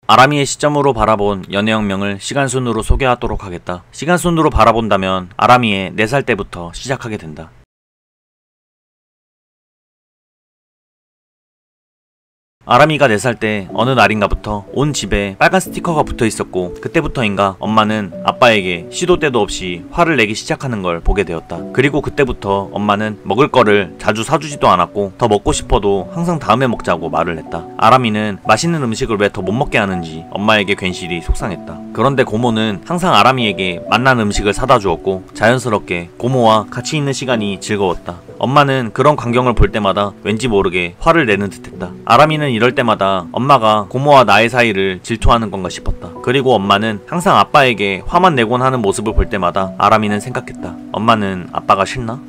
아람이의 시점으로 바라본 연애혁명을 시간순으로 소개하도록 하겠다. 시간순으로 바라본다면 아람이의 4살 때부터 시작하게 된다. 아람이가 4살 때 어느 날인가부터 온 집에 빨간 스티커가 붙어 있었고, 그때부터인가 엄마는 아빠에게 시도 때도 없이 화를 내기 시작하는 걸 보게 되었다. 그리고 그때부터 엄마는 먹을 거를 자주 사주지도 않았고, 더 먹고 싶어도 항상 다음에 먹자고 말을 했다. 아람이는 맛있는 음식을 왜 더 못 먹게 하는지 엄마에게 괜시리 속상했다. 그런데 고모는 항상 아람이에게 맛난 음식을 사다 주었고, 자연스럽게 고모와 같이 있는 시간이 즐거웠다. 엄마는 그런 광경을 볼 때마다 왠지 모르게 화를 내는 듯했다. 아람이는 이럴 때마다 엄마가 고모와 나의 사이를 질투하는 건가 싶었다. 그리고 엄마는 항상 아빠에게 화만 내곤 하는 모습을 볼 때마다 아람이는 생각했다. 엄마는 아빠가 싫나?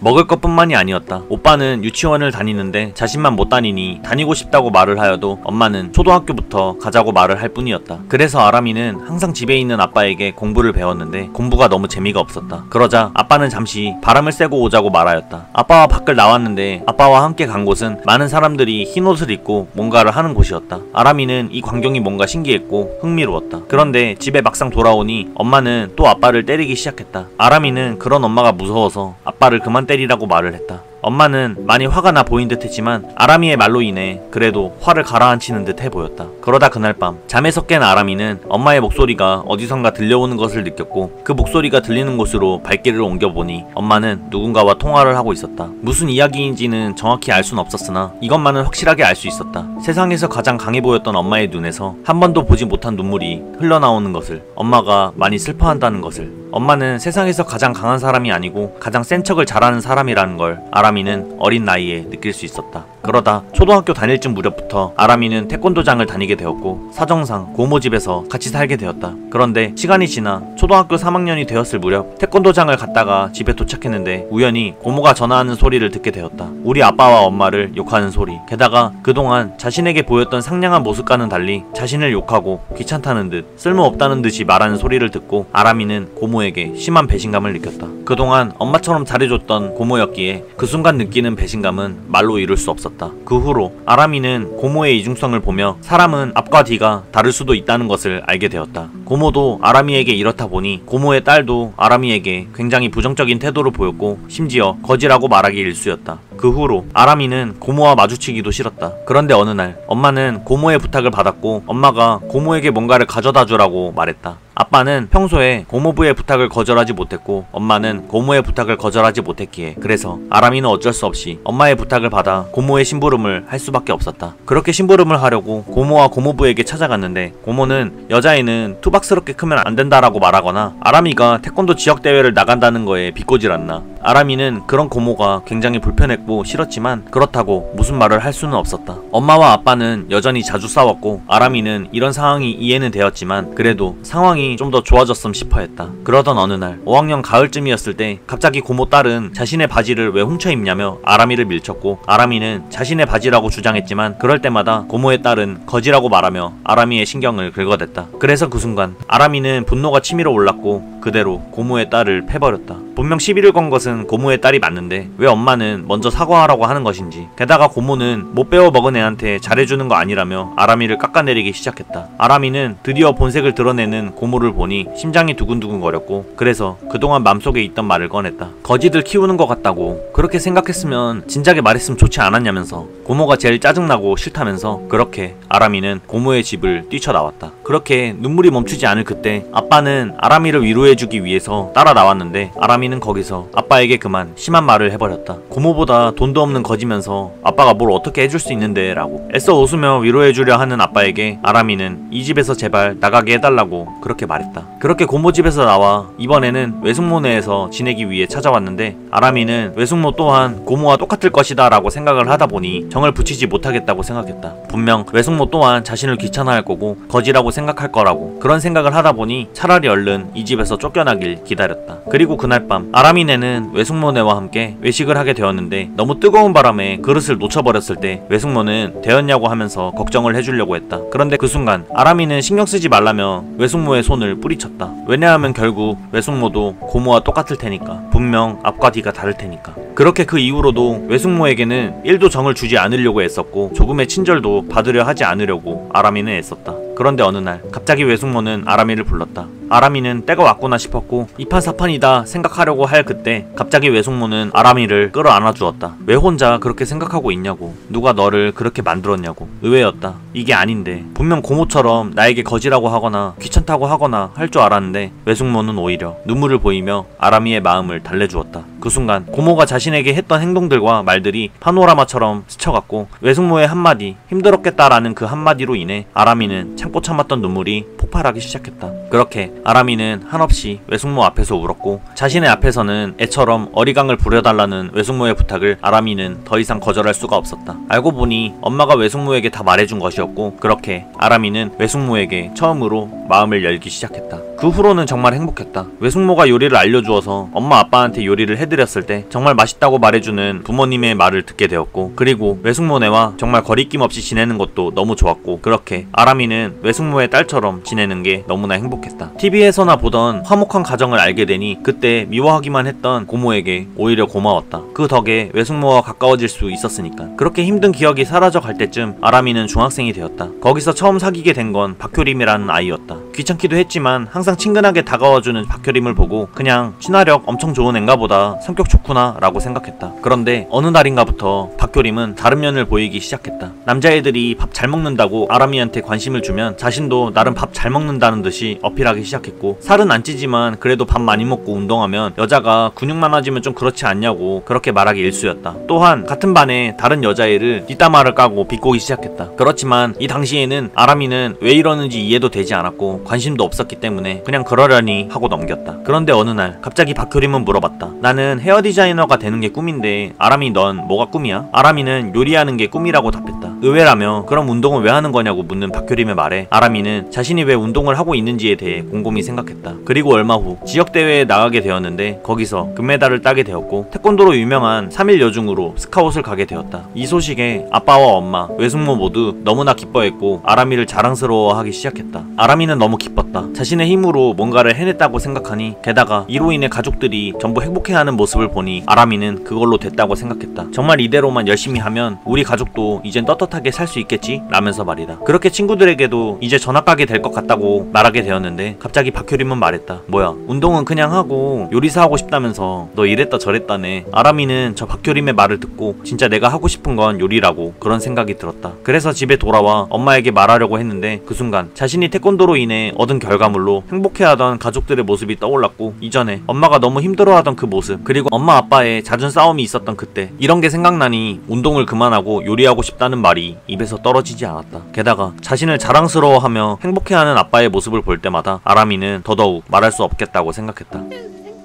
먹을 것뿐만이 아니었다. 오빠는 유치원을 다니는데 자신만 못 다니니 다니고 싶다고 말을 하여도 엄마는 초등학교부터 가자고 말을 할 뿐이었다. 그래서 아람이는 항상 집에 있는 아빠에게 공부를 배웠는데 공부가 너무 재미가 없었다. 그러자 아빠는 잠시 바람을 쐬고 오자고 말하였다. 아빠와 밖을 나왔는데 아빠와 함께 간 곳은 많은 사람들이 흰옷을 입고 뭔가를 하는 곳이었다. 아람이는 이 광경이 뭔가 신기했고 흥미로웠다. 그런데 집에 막상 돌아오니 엄마는 또 아빠를 때리기 시작했다. 아람이는 그런 엄마가 무서워서 아빠를 그만 때리라고 말을 했다. 엄마는 많이 화가 나 보인 듯 했지만 아람이의 말로 인해 그래도 화를 가라앉히는 듯 해보였다. 그러다 그날 밤 잠에서 깬 아람이는 엄마의 목소리가 어디선가 들려오는 것을 느꼈고, 그 목소리가 들리는 곳으로 발길을 옮겨보니 엄마는 누군가와 통화를 하고 있었다. 무슨 이야기인지는 정확히 알 순 없었으나 이것만은 확실하게 알 수 있었다. 세상에서 가장 강해 보였던 엄마의 눈에서 한 번도 보지 못한 눈물이 흘러나오는 것을, 엄마가 많이 슬퍼한다는 것을. 엄마는 세상에서 가장 강한 사람이 아니고 가장 센 척을 잘하는 사람이라는 걸 아람이는 어린 나이에 느낄 수 있었다. 그러다 초등학교 다닐 쯤 무렵부터 아람이는 태권도장을 다니게 되었고, 사정상 고모 집에서 같이 살게 되었다. 그런데 시간이 지나 초등학교 3학년이 되었을 무렵 태권도장을 갔다가 집에 도착했는데 우연히 고모가 전화하는 소리를 듣게 되었다. 우리 아빠와 엄마를 욕하는 소리. 게다가 그동안 자신에게 보였던 상냥한 모습과는 달리 자신을 욕하고 귀찮다는 듯 쓸모없다는 듯이 말하는 소리를 듣고 아람이는 고모에게 심한 배신감을 느꼈다. 그동안 엄마처럼 잘해줬던 고모였기에 그 순간 느끼는 배신감은 말로 이룰 수 없었다. 그 후로 아람이는 고모의 이중성을 보며 사람은 앞과 뒤가 다를 수도 있다는 것을 알게 되었다. 고모도 아람이에게 이렇다 보니 고모의 딸도 아람이에게 굉장히 부정적인 태도를 보였고, 심지어 거지라고 말하기 일쑤였다. 그 후로 아람이는 고모와 마주치기도 싫었다. 그런데 어느 날 엄마는 고모의 부탁을 받았고, 엄마가 고모에게 뭔가를 가져다 주라고 말했다. 아빠는 평소에 고모부의 부탁을 거절하지 못했고 엄마는 고모의 부탁을 거절하지 못했기에, 그래서 아람이는 어쩔 수 없이 엄마의 부탁을 받아 고모의 심부름을 할 수밖에 없었다. 그렇게 심부름을 하려고 고모와 고모부에게 찾아갔는데 고모는 여자애는 투박스럽게 크면 안 된다라고 말하거나 아람이가 태권도 지역대회를 나간다는 거에 비꼬질않나. 아람이는 그런 고모가 굉장히 불편했고 싫었지만 그렇다고 무슨 말을 할 수는 없었다. 엄마와 아빠는 여전히 자주 싸웠고 아람이는 이런 상황이 이해는 되었지만 그래도 상황이 좀 더 좋아졌음 싶어 했다. 그러던 어느 날 5학년 가을쯤이었을 때 갑자기 고모 딸은 자신의 바지를 왜 훔쳐 입냐며 아람이를 밀쳤고, 아람이는 자신의 바지라고 주장했지만 그럴 때마다 고모의 딸은 거지라고 말하며 아람이의 신경을 긁어댔다. 그래서 그 순간 아람이는 분노가 치밀어 올랐고 그대로 고모의 딸을 패버렸다. 분명 시비를 건 것은 고모의 딸이 맞는데 왜 엄마는 먼저 사과하라고 하는 것인지. 게다가 고모는 못 배워 먹은 애한테 잘해주는 거 아니라며 아람이를 깎아내리기 시작했다. 아람이는 드디어 본색을 드러내는 고모를 보니 심장이 두근두근 거렸고, 그래서 그동안 맘속에 있던 말을 꺼냈다. 거지들 키우는 것 같다고. 그렇게 생각했으면 진작에 말했으면 좋지 않았냐면서. 고모가 제일 짜증나고 싫다면서. 그렇게 아람이는 고모의 집을 뛰쳐나왔다. 그렇게 눈물이 멈추지 않을 그때 아빠는 아람이를 위로해주기 위해서 따라 나왔는데 아람이는 거기서 아빠에게 그만 심한 말을 해버렸다. 고모보다 돈도 없는 거지면서 아빠가 뭘 어떻게 해줄 수 있는데 라고. 애써 웃으며 위로해주려 하는 아빠에게 아람이는 이 집에서 제발 나가게 해달라고 그렇게 말했다. 그렇게 고모 집에서 나와 이번에는 외숙모네에서 지내기 위해 찾아왔는데 아람이는 외숙모 또한 고모와 똑같을 것이다 라고 생각을 하다 보니 정을 붙이지 못하겠다고 생각했다. 분명 외숙모 또한 자신을 귀찮아할 거고 거지라고 생각할 거라고. 그런 생각을 하다 보니 차라리 얼른 이 집에서 쫓겨나길 기다렸다. 그리고 그날 밤 아람이네는 외숙모네와 함께 외식을 하게 되었는데 너무 뜨거운 바람에 그릇을 놓쳐버렸을 때 외숙모는 되었냐고 하면서 걱정을 해주려고 했다. 그런데 그 순간 아람이는 신경 쓰지 말라며 외숙모의 손을 뿌리쳤다. 왜냐하면 결국 외숙모도 고모와 똑같을 테니까. 분명 앞과 뒤가 다를 테니까. 그렇게 그 이후로도 외숙모에게는 1도 정을 주지 않으려고 애썼고 조금의 친절도 받으려 하지 않으려고 아람이는 애썼다. 그런데 어느 날 갑자기 외숙모는 아람이를 불렀다. 아람이는 때가 왔구나 싶었고 이판사판이다 생각하려고 할 그때 갑자기 외숙모는 아람이를 끌어안아 주었다. 왜 혼자 그렇게 생각하고 있냐고. 누가 너를 그렇게 만들었냐고. 의외였다. 이게 아닌데 분명 고모처럼 나에게 거지라고 하거나 귀찮다고 하거나 할 줄 알았는데 외숙모는 오히려 눈물을 보이며 아람이의 마음을 달래주었다. 그 순간 고모가 자신에게 했던 행동들과 말들이 파노라마처럼 스쳐갔고 외숙모의 한마디 힘들었겠다라는 그 한마디로 인해 아람이는 참고 참았던 눈물이 폭발하기 시작했다. 그렇게 아람이는 한없이 외숙모 앞에서 울었고 자신의 앞에서는 애처럼 어리광을 부려달라는 외숙모의 부탁을 아람이는 더 이상 거절할 수가 없었다. 알고 보니 엄마가 외숙모에게 다 말해준 것이었고 그렇게 아람이는 외숙모에게 처음으로 마음을 열기 시작했다. 그 후로는 정말 행복했다. 외숙모가 요리를 알려주어서 엄마 아빠한테 요리를 해드렸을 때 정말 맛있다고 말해주는 부모님의 말을 듣게 되었고 그리고 외숙모네와 정말 거리낌 없이 지내는 것도 너무 좋았고 그렇게 아람이는 외숙모의 딸처럼 지내는 게 너무나 행복했다. TV에서나 보던 화목한 가정을 알게 되니 그때 미워하기만 했던 고모에게 오히려 고마웠다. 그 덕에 외숙모와 가까워질 수 있었으니까. 그렇게 힘든 기억이 사라져 갈 때쯤 아람이는 중학생이 되었다. 거기서 처음 사귀게 된 건 박효림이라는 아이였다. 귀찮기도 했지만 항상 친근하게 다가와주는 박효림을 보고 그냥 친화력 엄청 좋은 앤가 보다 성격 좋구나 라고 생각했다. 그런데 어느 날인가부터 박효림은 다른 면을 보이기 시작했다. 남자애들이 밥 잘 먹는다고 아람이한테 관심을 주면 자신도 나름 밥 잘 먹는다는 듯이 어필하기 시작했고 살은 안 찌지만 그래도 밥 많이 먹고 운동하면 여자가 근육 많아지면 좀 그렇지 않냐고 그렇게 말하기 일쑤였다. 또한 같은 반에 다른 여자애를 뒷담화를 까고 비꼬기 시작했다. 그렇지만 이 당시에는 아람이는 왜 이러는지 이해도 되지 않았고 관심도 없었기 때문에 그냥 그러려니 하고 넘겼다. 그런데 어느 날 갑자기 박효림은 물어봤다. 나는 헤어 디자이너가 되는 게 꿈인데 아람이 넌 뭐가 꿈이야? 아람이는 요리하는 게 꿈이라고 답했다. 의외라며 그럼 운동을 왜 하는 거냐고 묻는 박효림의 말에 아람이는 자신이 왜 운동을 하고 있는지에 대해 곰곰이 생각했다. 그리고 얼마 후 지역대회에 나가게 되었는데 거기서 금메달을 따게 되었고 태권도로 유명한 3일 여중으로 스카웃을 가게 되었다. 이 소식에 아빠와 엄마, 외숙모 모두 너무나 기뻐했고 아람이를 자랑스러워하기 시작했다. 아람이는 너무 기뻤다. 자신의 힘으로 뭔가를 해냈다고 생각하니 게다가 이로 인해 가족들이 전부 행복해하는 모습을 보니 아람이는 그걸로 됐다고 생각했다. 정말 이대로만 열심히 하면 우리 가족도 이젠 떳떳하게 살 수 있겠지? 라면서 말이다. 그렇게 친구들에게도 이제 전학 가게 될 것 같다고 말하게 되었는데 갑자기 박효림은 말했다. 뭐야 운동은 그냥 하고 요리사 하고 싶다면서 너 이랬다 저랬다네. 아람이는 저 박효림의 말을 듣고 진짜 내가 하고 싶은 건 요리라고 그런 생각이 들었다. 그래서 집에 돌아와 엄마에게 말하려고 했는데 그 순간 자신이 태권도로 인해 얻은 결과물로 행복해하던 가족들의 모습이 떠올랐고 이전에 엄마가 너무 힘들어하던 그 모습 그리고 엄마 아빠의 잦은 싸움이 있었던 그때 이런 게 생각나니 운동을 그만하고 요리하고 싶다는 말이 입에서 떨어지지 않았다. 게다가 자신을 자랑스러워하며 행복해하는 아빠의 모습을 볼 때마다 아람이는 더더욱 말할 수 없겠다고 생각했다.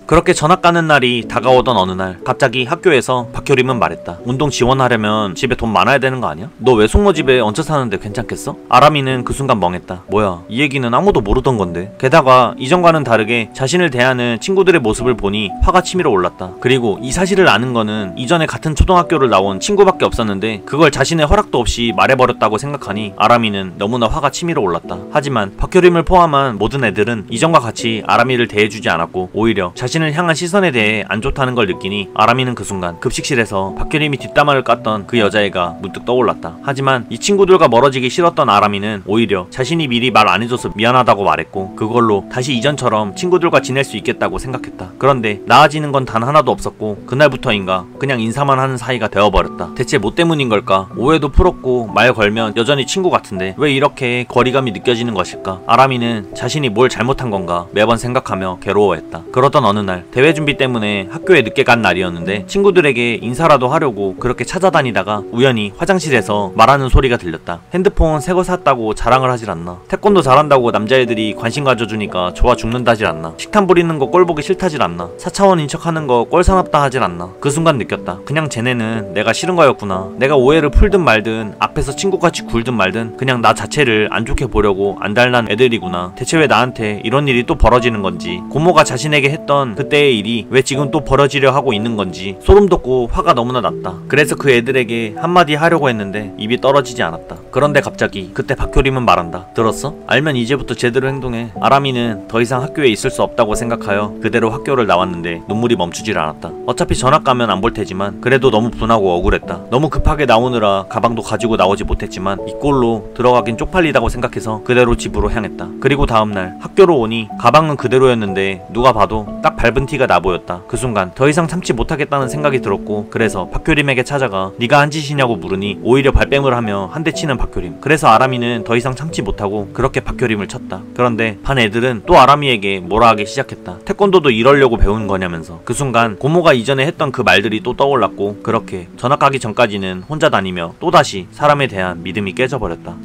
그렇게 전학 가는 날이 다가오던 어느 날 갑자기 학교에서 박효림은 말했다. 운동 지원하려면 집에 돈 많아야 되는 거 아니야? 너 외숙모 집에 얹혀 사는데 괜찮겠어? 아람이는 그 순간 멍했다. 뭐야 이 얘기는 아무도 모르던 건데. 게다가 이전과는 다르게 자신을 대하는 친구들의 모습을 보니 화가 치밀어 올랐다. 그리고 이 사실을 아는 거는 이전에 같은 초등학교를 나온 친구밖에 없었는데 그걸 자신의 허락도 없이 말해버렸다고 생각하니 아람이는 너무나 화가 치밀어 올랐다. 하지만 박효림을 포함한 모든 애들은 이전과 같이 아람이를 대해주지 않았고 오히려 자신을 향한 시선에 대해 안 좋다는 걸 느끼니 아람이는 그 순간 급식실에서 박효림이 뒷담화를 깠던 그 여자애가 문득 떠올랐다. 하지만 이 친구들과 멀어지기 싫었던 아람이는 오히려 자신이 미리 말 안 해줘서 미안하다고 말했고 그걸로 다시 이전처럼 친구들과 지낼 수 있겠다고 생각했다. 그런데 나아지는 건 단 하나도 없었고 그날부터인가 그냥 인사만 하는 사이가 되어버렸다. 대체 뭐 때문인 걸까? 오해도 풀었고 말 걸면 여전히 친구 같은데 왜 이렇게 거리감이 느껴지는 것일까? 아람이는 자신이 뭘 잘못한 건가 매번 생각하며 괴로워했다. 그러던 어느 날 대회 준비 때문에 학교에 늦게 간 날이었는데 친구들에게 인사라도 하려고 그렇게 찾아다니다가 우연히 화장실에서 말하는 소리가 들렸다. 핸드폰 새 거 샀다고 자랑을 하질 않나? 태권도 잘한다고 남자애들이 관심 가져주니까 좋아 죽는다질 않나? 식탐 부리는 거 꼴보기 싫다질 않나? 4차원인 척하는 거 꼴사납다 하질 않나? 그 순간 느꼈다. 그냥 쟤네는 내가 싫은 거였구나. 내가 오해를 풀든 말든 앞에서 친구같이 굴든 말든 그냥 나 자체를 안 좋게 보려고 안달난 애들이구나. 대체 왜 나한테 이런 일이 또 벌어지는 건지. 고모가 자신에게 했던 그때의 일이 왜 지금 또 벌어지려 하고 있는 건지 소름 돋고 화가 너무나 났다. 그래서 그 애들에게 한마디 하려고 했는데 입이 떨어지지 않았다. 그런데 갑자기 그때 박효림은 말한다. 들었어? 알면 이제부터 제대로 행동해. 아람이는 더 이상 학교에 있을 수 없다고 생각하여 그대로 학교를 나왔는데 눈물이 멈추질 않았다. 어차피 전학 가면 안 볼 테지만 그래도 너무 분하고 억울했다. 너무 급하게 나오느라 가방도 가지고 나오지 못했지만 이 꼴로 들어가긴 쪽팔리다고 생각해서 그대로 집으로 향했다. 그리고 다음날 학교로 오니 가방은 그대로였는데 누가 봐도 딱 밟은 티가 나 보였다. 그 순간 더 이상 참지 못하겠다는 생각이 들었고 그래서 박효림에게 찾아가 네가 한 짓이냐고 물으니 오히려 발뺌을 하며 한 대 치는 박효림. 그래서 아람이는 더 이상 참지 못하고 그렇게 박효림을 쳤다. 그런데 반 애들은 또 아람이에게 뭐라 하기 시작했다. 태권도도 이러려고 배운 거냐면서. 그 순간 고모가 이전에 했던 그 말들이 또 떠올랐고 그렇게 전학 가기 전까지는 혼자 다니며 또다시 사람에 대한 믿음이 깨져버렸다.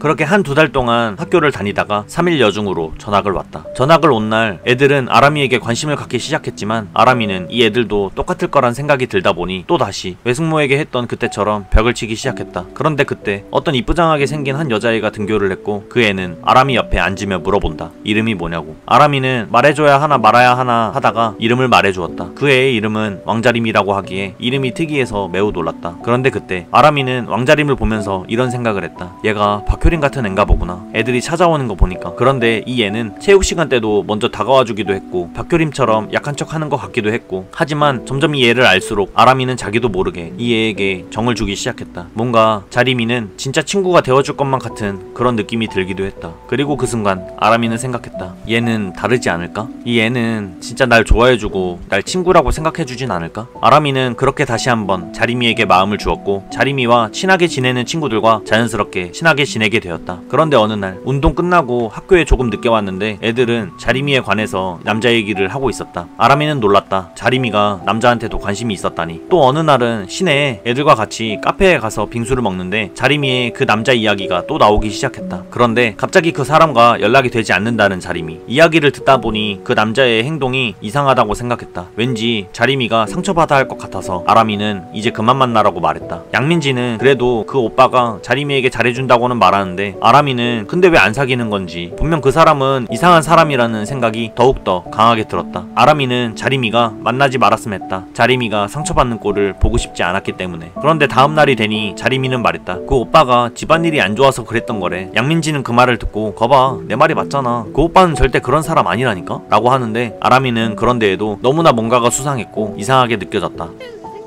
그렇게 한 두 달 동안 학교를 다니다가 3일 여중으로 전학을 왔다. 전학을 온 날 애들은 아람이에게 관심을 갖기 시작했지만 아람이는 이 애들도 똑같을 거란 생각이 들다 보니 또다시 외숙모에게 했던 그때처럼 벽을 치기 시작했다. 그런데 그때 어떤 이쁘장하게 생긴 한 여자애가 등교를 했고 그 애는 아람이 옆에 앉으며 물어본다. 이름이 뭐냐고. 아람이는 말해줘야 하나 말아야 하나 하다가 이름을 말해주었다. 그 애의 이름은 왕자림이라고 하기에 이름이 특이해서 매우 놀랐다. 그런데 그때 아람이는 왕자림을 보면서 이런 생각을 했다. 얘가 박효림 같은 앤가 보구나. 애들이 찾아오는 거 보니까. 그런데 이 애는 체육 시간 때도 먼저 다가와주기도 했고 박효림처럼 약한 척 하는 것 같기도 했고 하지만 점점 이 애를 알수록 아람이는 자기도 모르게 이 애에게 정을 주기 시작했다. 뭔가 자림이는 진짜 친구가 되어줄 것만 같은 그런 느낌이 들기도 했다. 그리고 그 순간 아람이는 생각했다. 얘는 다르지 않을까? 이 애는 진짜 날 좋아해주고 날 친구라고 생각해주진 않을까? 아람이는 그렇게 다시 한번 자림이에게 마음을 주었고 자림이와 친하게 지내는 친구들과 자연스럽게 친하게 지내게 되었다. 그런데 어느 날 운동 끝나고 학교에 조금 늦게 왔는데 애들은 자림이에 관해서 남자 얘기를 하고 있었다. 아람이는 놀랐다. 자림이가 남자한테도 관심이 있었다니. 또 어느 날은 시내에 애들과 같이 카페에 가서 빙수를 먹는데 자림이의 그 남자 이야기가 또 나오기 시작했다. 그런데 갑자기 그 사람과 연락이 되지 않는다는 자림이. 이야기를 듣다 보니 그 남자의 행동이 이상하다고 생각했다. 왠지 자림이가 상처받아 할 것 같아서 아람이는 이제 그만 만나라고 말했다. 양민지는 그래도 그 오빠가 자림이에게 잘해준다고는 말하는데 아람이는 근데 왜 안 사귀는 건지 분명 그 사람은 이상한 사람이라는 생각이 더욱더 강하게 들었다. 아람이는 자림이가 만나지 말았으면 했다. 자림이가 상처받는 꼴을 보고 싶지 않았기 때문에. 그런데 다음날이 되니 자림이는 말했다. 그 오빠가 집안일이 안 좋아서 그랬던 거래. 양민지는 그 말을 듣고 거봐 내 말이 맞잖아. 그 오빠는 절대 그런 사람 아니라니까? 라고 하는데 아람이는 그런데에도 너무나 뭔가가 수상했고 이상하게 느껴졌다.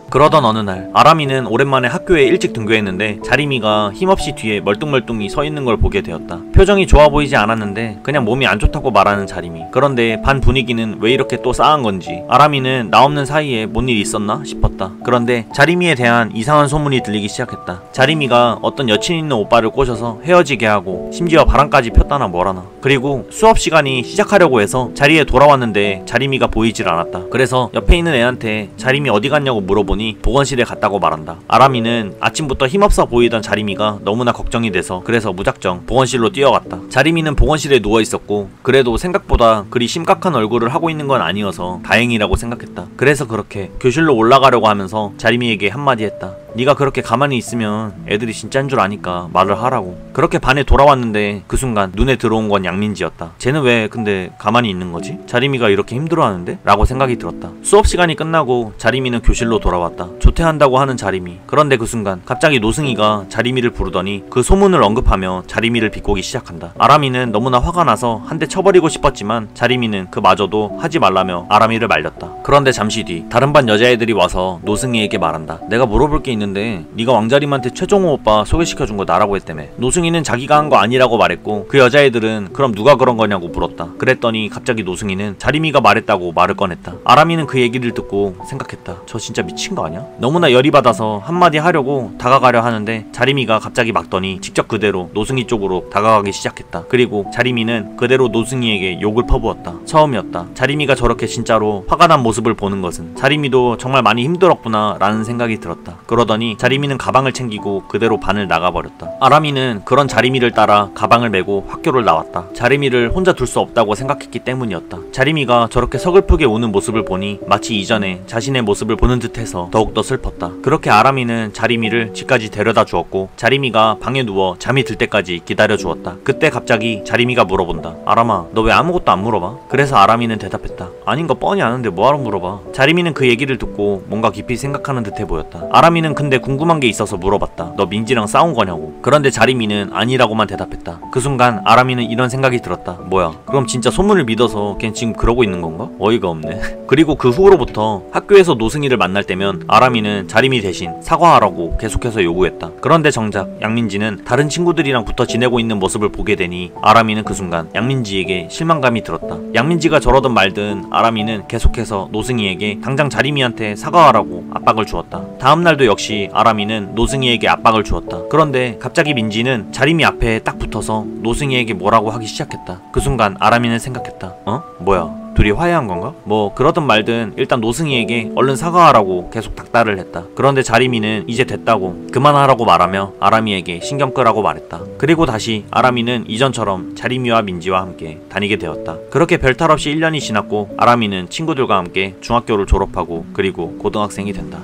그러던 어느 날 아람이는 오랜만에 학교에 일찍 등교했는데 자림이가 힘없이 뒤에 멀뚱멀뚱히 서 있는 걸 보게 되었다. 표정이 좋아 보이지 않았는데 그냥 몸이 안 좋다고 말하는 자림이. 그런데 반 분위기는 왜 이렇게 또 싸한 건지 아람이는 나 없는 사이에 뭔 일이 있었나 싶었다. 그런데 자림이에 대한 이상한 소문이 들리기 시작했다. 자림이가 어떤 여친 있는 오빠를 꼬셔서 헤어지게 하고 심지어 바람까지 폈다나 뭐라나. 그리고 수업 시간이 시작하려고 해서 자리에 돌아왔는데 자림이가 보이질 않았다. 그래서 옆에 있는 애한테 자림이 어디 갔냐고 물어보니 보건실에 갔다고 말한다. 아람이는 아침부터 힘없어 보이던 자림이가 너무나 걱정이 돼서 그래서 무작정 보건실로 뛰어갔다. 자림이는 보건실에 누워있었고 그래도 생각보다 그리 심각한 얼굴을 하고 있는 건 아니어서 다행이라고 생각했다. 그래서 그렇게 교실로 올라가려고 하면서 자림이에게 한마디 했다. 네가 그렇게 가만히 있으면 애들이 진짜인 줄 아니까 말을 하라고. 그렇게 반에 돌아왔는데 그 순간 눈에 들어온 건 양민지였다. 쟤는 왜 근데 가만히 있는 거지? 자림이가 이렇게 힘들어하는데? 라고 생각이 들었다. 수업 시간이 끝나고 자림이는 교실로 돌아왔다. 조퇴한다고 하는 자림이. 그런데 그 순간 갑자기 노승이가 자림이를 부르더니 그 소문을 언급하며 자림이를 비꼬기 시작한다. 아람이는 너무나 화가 나서 한 대 쳐버리고 싶었지만 자림이는 그마저도 하지 말라며 아람이를 말렸다. 그런데 잠시 뒤 다른 반 여자애들이 와서 노승이에게 말한다. 내가 물어볼 게 있는데 네가 왕자림한테 최종호 오빠 소개시켜준 거 나라고 했다며. 노승이는 자기가 한 거 아니라고 말했고 그 여자애들은 그럼 누가 그런 거냐고 물었다. 그랬더니 갑자기 노승이는 자림이가 말했다고 말을 꺼냈다. 아람이는 그 얘기를 듣고 생각했다. 저 진짜 미친 거 아니야? 너무나 열이 받아서 한마디 하려고 다가가려 하는데 자림이가 갑자기 막더니 직접 그대로 노승이 쪽으로 다가가기 시작했다. 그리고 자림이는 그대로 노승이에게 욕을 퍼부었다. 처음이었다. 자림이가 저렇게 진짜로 화가 난 모습을 보는 것은. 자림이도 정말 많이 힘들었구나 라는 생각이 들었다. 그러더니 그러더니 자리미는 가방을 챙기고 그대로 반을 나가버렸다. 아람이는 그런 자리미를 따라 가방을 메고 학교를 나왔다. 자리미를 혼자 둘 수 없다고 생각했기 때문이었다. 자리미가 저렇게 서글프게 우는 모습을 보니 마치 이전에 자신의 모습을 보는 듯해서 더욱더 슬펐다. 그렇게 아람이는 자리미를 집까지 데려다 주었고 자리미가 방에 누워 잠이 들 때까지 기다려 주었다. 그때 갑자기 자리미가 물어본다. 아람아, 너 왜 아무것도 안 물어봐? 그래서 아람이는 대답했다. 아닌 거 뻔히 아는데 뭐하러 물어봐. 자리미는 그 얘기를 듣고 뭔가 깊이 생각하는 듯해 보였다. 아람이는 근데 궁금한 게 있어서 물어봤다. 너 민지랑 싸운 거냐고. 그런데 자리미는 아니라고만 대답했다. 그 순간 아람이는 이런 생각이 들었다. 뭐야, 그럼 진짜 소문을 믿어서 걘 지금 그러고 있는 건가? 어이가 없네. 그리고 그 후로부터 학교에서 노승이를 만날 때면 아람이는 자리미 대신 사과하라고 계속해서 요구했다. 그런데 정작 양민지는 다른 친구들이랑 붙어 지내고 있는 모습을 보게 되니 아람이는 그 순간 양민지에게 실망감이 들었다. 양민지가 저러든 말든 아람이는 계속해서 노승이에게 당장 자리미한테 사과하라고 압박을 주었다. 다음날도 역시 아람이는 노승이에게 압박을 주었다. 그런데 갑자기 민지는 자리미 앞에 딱 붙어서 노승이에게 뭐라고 하기 시작했다. 그 순간 아람이는 생각했다. 뭐야, 둘이 화해한 건가? 뭐 그러든 말든 일단 노승이에게 얼른 사과하라고 계속 닥달을 했다. 그런데 자리미는 이제 됐다고 그만하라고 말하며 아람이에게 신경 끄라고 말했다. 그리고 다시 아람이는 이전처럼 자리미와 민지와 함께 다니게 되었다. 그렇게 별탈 없이 1년이 지났고 아람이는 친구들과 함께 중학교를 졸업하고 그리고 고등학생이 된다.